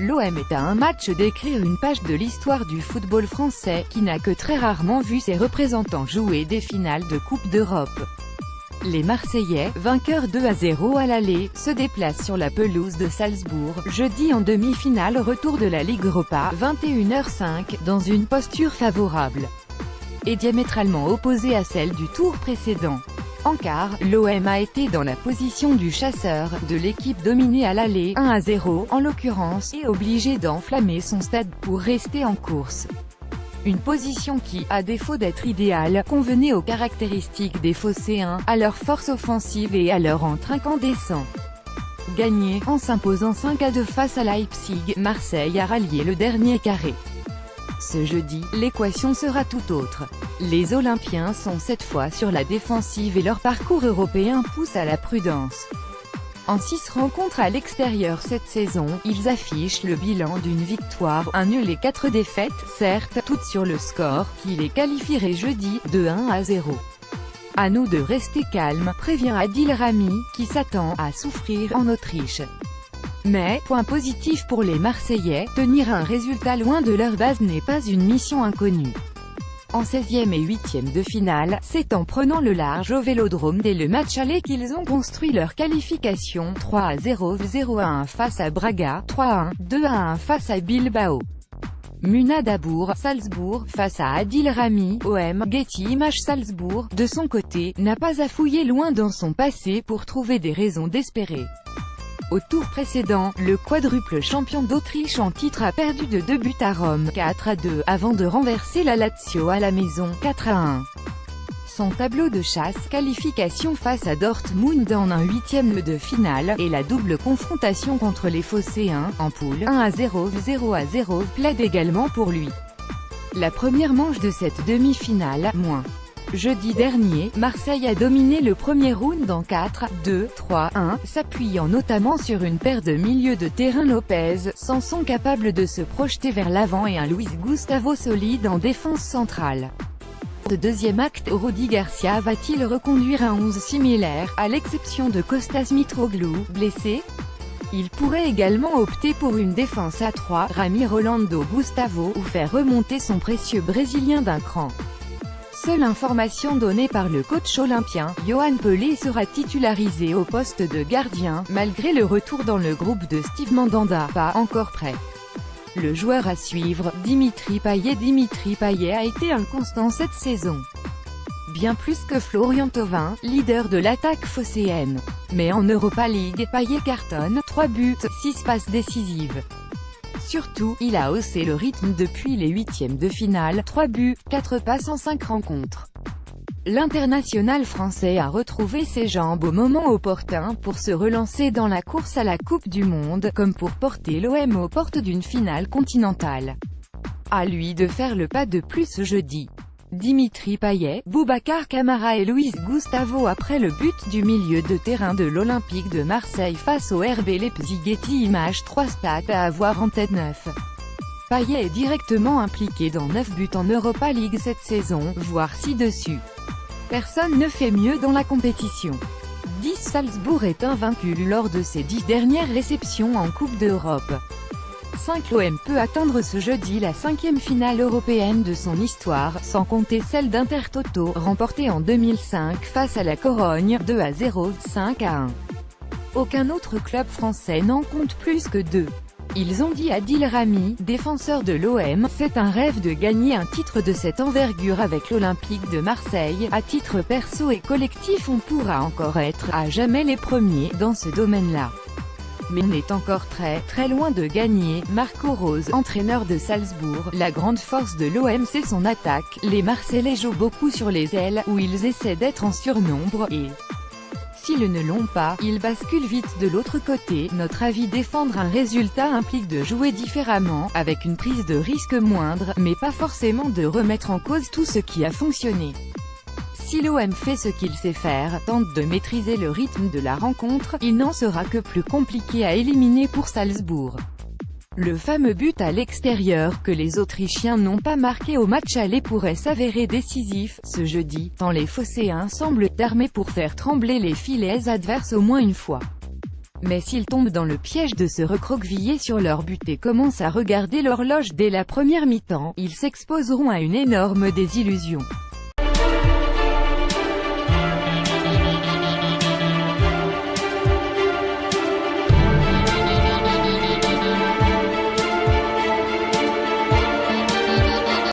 L'OM est à un match d'écrire une page de l'histoire du football français, qui n'a que très rarement vu ses représentants jouer des finales de Coupe d'Europe. Les Marseillais, vainqueurs 2-0 à l'aller, se déplacent sur la pelouse de Salzbourg, jeudi en demi-finale retour de la Ligue Europa, 21h05, dans une posture favorable et diamétralement opposée à celle du tour précédent. En quart, l'OM a été dans la position du chasseur, de l'équipe dominée à l'aller, 1-0, en l'occurrence, et obligée d'enflammer son stade pour rester en course. Une position qui, à défaut d'être idéale, convenait aux caractéristiques des Phocéens, à leur force offensive et à leur entrain incandescent. Gagné, en s'imposant 5-2 face à Leipzig, Marseille a rallié le dernier carré. Ce jeudi, l'équation sera tout autre. Les Olympiens sont cette fois sur la défensive et leur parcours européen pousse à la prudence. En 6 rencontres à l'extérieur cette saison, ils affichent le bilan d'une victoire, un nul et 4 défaites, certes, toutes sur le score, qui les qualifierait jeudi, de 1-0. À nous de rester calmes, prévient Adil Rami, qui s'attend à souffrir en Autriche. Mais, point positif pour les Marseillais, tenir un résultat loin de leur base n'est pas une mission inconnue. En 16e et 8e de finale, c'est en prenant le large au Vélodrome dès le match aller qu'ils ont construit leur qualification, 3-0, 0-1 face à Braga, 3-1, 2-1 face à Bilbao. Muna Dabour, Salzbourg, face à Adil Rami, OM, Getty Images Salzbourg, de son côté, n'a pas à fouiller loin dans son passé pour trouver des raisons d'espérer. Au tour précédent, le quadruple champion d'Autriche en titre a perdu de 2 buts à Rome, 4-2, avant de renverser la Lazio à la maison, 4-1. Son tableau de chasse, qualification face à Dortmund en un 8e de finale, et la double confrontation contre les Phocéens, en poule, 1-0, 0-0, plaide également pour lui. La première manche de cette demi-finale, Jeudi dernier, Marseille a dominé le premier round en 4-2-3-1, s'appuyant notamment sur une paire de milieux de terrain Lopez, Sanson capable de se projeter vers l'avant et un Luis Gustavo solide en défense centrale. Ce deuxième acte, Rudi Garcia va-t-il reconduire un 11 similaire, à l'exception de Kostas Mitroglou, blessé? Il pourrait également opter pour une défense à 3, Rami Rolando Gustavo, ou faire remonter son précieux Brésilien d'un cran. Seule information donnée par le coach olympien, Yoann Pelé sera titularisé au poste de gardien, malgré le retour dans le groupe de Steve Mandanda, pas encore prêt. Le joueur à suivre, Dimitri Payet a été inconstant cette saison. Bien plus que Florian Thauvin, leader de l'attaque phocéenne. Mais en Europa League, Payet cartonne, 3 buts, 6 passes décisives. Surtout, il a haussé le rythme depuis les 8e de finale, 3 buts, 4 passes en 5 rencontres. L'international français a retrouvé ses jambes au moment opportun pour se relancer dans la course à la Coupe du Monde, comme pour porter l'OM aux portes d'une finale continentale. À lui de faire le pas de plus jeudi. Dimitri Payet, Boubacar Kamara et Luis Gustavo après le but du milieu de terrain de l'Olympique de Marseille face au RB Leipzig. Getty Images 3 stats à avoir en tête 9. Payet est directement impliqué dans 9 buts en Europa League cette saison, voire ci-dessus. Personne ne fait mieux dans la compétition. 10 Salzbourg est invaincu lors de ses 10 dernières réceptions en Coupe d'Europe. 5 L'OM peut attendre ce jeudi la 5e finale européenne de son histoire, sans compter celle d'Intertoto, remportée en 2005 face à la Corogne, 2-0, 5-1. Aucun autre club français n'en compte plus que 2. Ils ont dit à Adil Rami, défenseur de l'OM, c'est un rêve de gagner un titre de cette envergure avec l'Olympique de Marseille. À titre perso et collectif, on pourra encore être, à jamais les premiers, dans ce domaine-là. Mais on est encore très loin de gagner. Marco Rose, entraîneur de Salzbourg, la grande force de l'OM c'est son attaque. Les Marseillais jouent beaucoup sur les ailes, où ils essaient d'être en surnombre, et s'ils ne l'ont pas, ils basculent vite de l'autre côté. Notre avis, défendre un résultat implique de jouer différemment, avec une prise de risque moindre, mais pas forcément de remettre en cause tout ce qui a fonctionné. Si l'OM fait ce qu'il sait faire, tente de maîtriser le rythme de la rencontre, il n'en sera que plus compliqué à éliminer pour Salzbourg. Le fameux but à l'extérieur que les Autrichiens n'ont pas marqué au match aller pourrait s'avérer décisif, ce jeudi, tant les Phocéens semblent armés pour faire trembler les filets adverses au moins une fois. Mais s'ils tombent dans le piège de se recroqueviller sur leur but et commencent à regarder l'horloge dès la première mi-temps, ils s'exposeront à une énorme désillusion.